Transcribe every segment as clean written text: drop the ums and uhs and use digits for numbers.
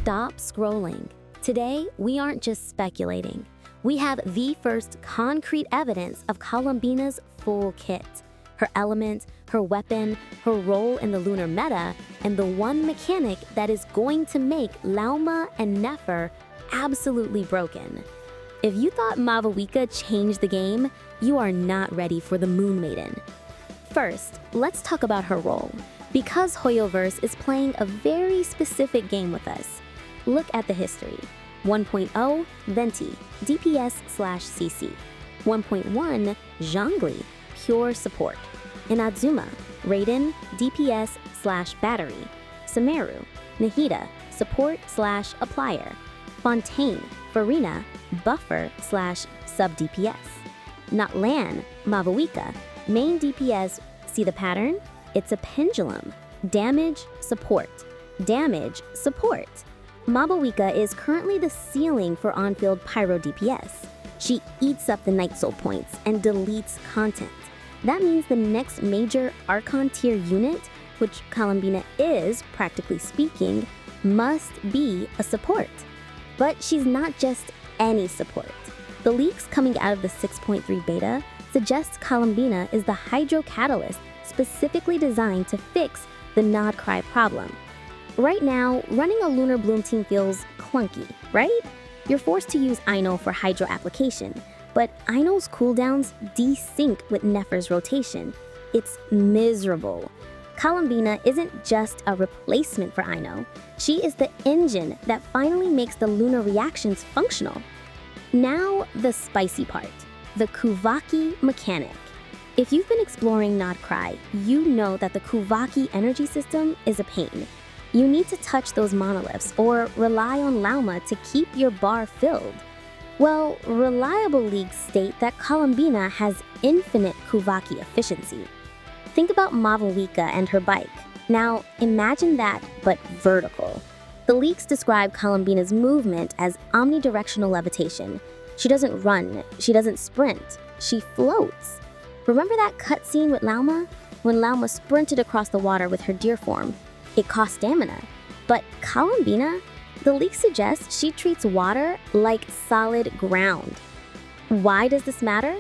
Stop scrolling. Today, we aren't just speculating. We have the first concrete evidence of Columbina's full kit. Her element, her weapon, her role in the Lunar meta, and the one mechanic that is going to make Lauma and Nefer absolutely broken. If you thought Mavuika changed the game, you are not ready for the Moon Maiden. First, let's talk about her role, because Hoyoverse is playing a very specific game with us. Look at the history. 1.0, Venti, DPS/CC. 1.1, Zhongli, pure support. Inazuma, Raiden, DPS/battery. Sumeru, Nahida, support/applier. Fontaine, Farina, buffer/sub-DPS. Notlan, Mavuika, main DPS. See the pattern? It's a pendulum. Damage, support. Damage, support. Mavuika is currently the ceiling for on-field pyro DPS. She eats up the Night Soul points and deletes content. That means the next major Archon tier unit, which Colombina is, practically speaking, must be a support. But she's not just any support. The leaks coming out of the 6.3 beta suggest Colombina is the Hydro Catalyst specifically designed to fix the Nad Krai problem. Right now, running a Lunar Bloom team feels clunky, right? You're forced to use Aino for Hydro application, but Aino's cooldowns desync with Nefer's rotation. It's miserable. Colombina isn't just a replacement for Aino. She is the engine that finally makes the Lunar reactions functional. Now, the spicy part, the Kuuvahki mechanic. If you've been exploring Nad Krai, you know that the Kuuvahki energy system is a pain. You need to touch those monoliths or rely on Lauma to keep your bar filled. Well, reliable leaks state that Colombina has infinite Kuuvahki efficiency. Think about Mavuika and her bike. Now, imagine that, but vertical. The leaks describe Colombina's movement as omnidirectional levitation. She doesn't run, she doesn't sprint, she floats. Remember that cutscene with Lauma? When Lauma sprinted across the water with her deer form. It cost stamina. But Colombina, the leak suggests she treats water like solid ground. Why does this matter?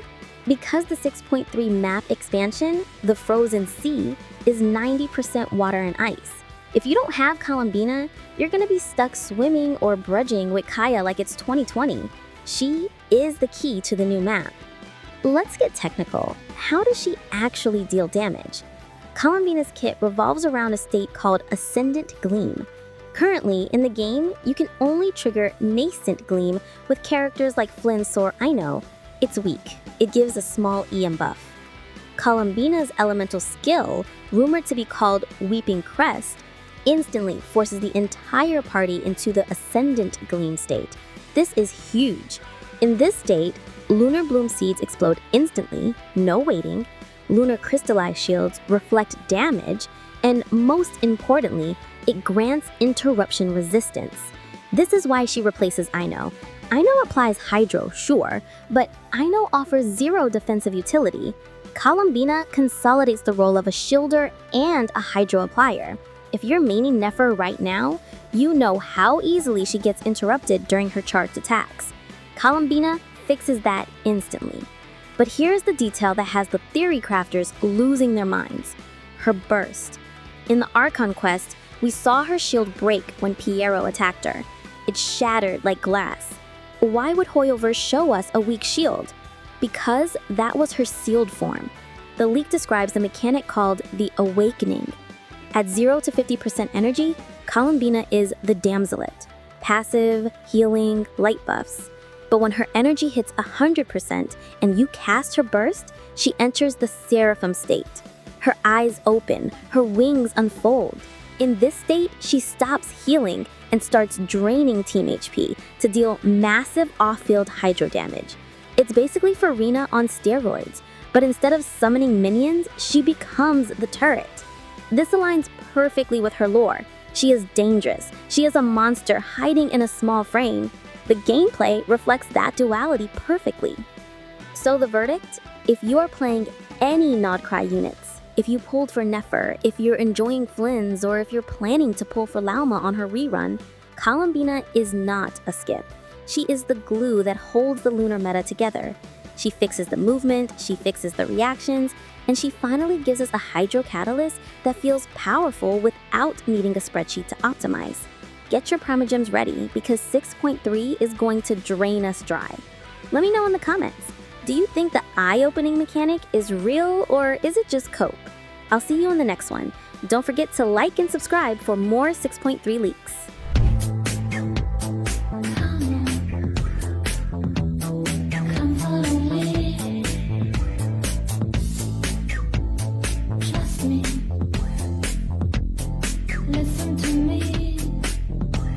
Because the 6.3 map expansion, the Frozen Sea, is 90% water and ice. If you don't have Colombina, you're gonna be stuck swimming or bridging with Kaya like it's 2020. She is the key to the new map. Let's get technical. How does she actually deal damage? Colombina's kit revolves around a state called Ascendant Gleam. Currently, in the game, you can only trigger Nascent Gleam with characters like Flins or Aino. It's weak. It gives a small EM buff. Colombina's elemental skill, rumored to be called Weeping Crest, instantly forces the entire party into the Ascendant Gleam state. This is huge. In this state, Lunar Bloom seeds explode instantly, no waiting, Lunar crystallized shields reflect damage, and most importantly, it grants interruption resistance. This is why she replaces Aino. Aino applies Hydro, sure, but Aino offers zero defensive utility. Colombina consolidates the role of a shielder and a Hydro applier. If you're maining Nefer right now, you know how easily she gets interrupted during her charged attacks. Colombina fixes that instantly. But here's the detail that has the theory crafters losing their minds. Her burst. In the Archon Quest, we saw her shield break when Piero attacked her. It shattered like glass. Why would Hoyoverse show us a weak shield? Because that was her sealed form. The leak describes a mechanic called the Awakening. At 0 to 50% energy, Colombina is the Damselette. Passive, healing, light buffs. But when her energy hits 100% and you cast her burst, she enters the Seraphim state. Her eyes open, her wings unfold. In this state, she stops healing and starts draining team HP to deal massive off-field hydro damage. It's basically Farina on steroids, but instead of summoning minions, she becomes the turret. This aligns perfectly with her lore. She is dangerous. She is a monster hiding in a small frame. The gameplay reflects that duality perfectly. So the verdict? If you are playing any Nad Krai units, if you pulled for Nefer, if you're enjoying Flins, or if you're planning to pull for Lauma on her rerun, Colombina is not a skip. She is the glue that holds the Lunar meta together. She fixes the movement, she fixes the reactions, and she finally gives us a Hydro Catalyst that feels powerful without needing a spreadsheet to optimize. Get your Primogems ready because 6.3 is going to drain us dry. Let me know in the comments. Do you think the eye-opening mechanic is real or is it just cope? I'll see you in the next one. Don't forget to like and subscribe for more 6.3 leaks.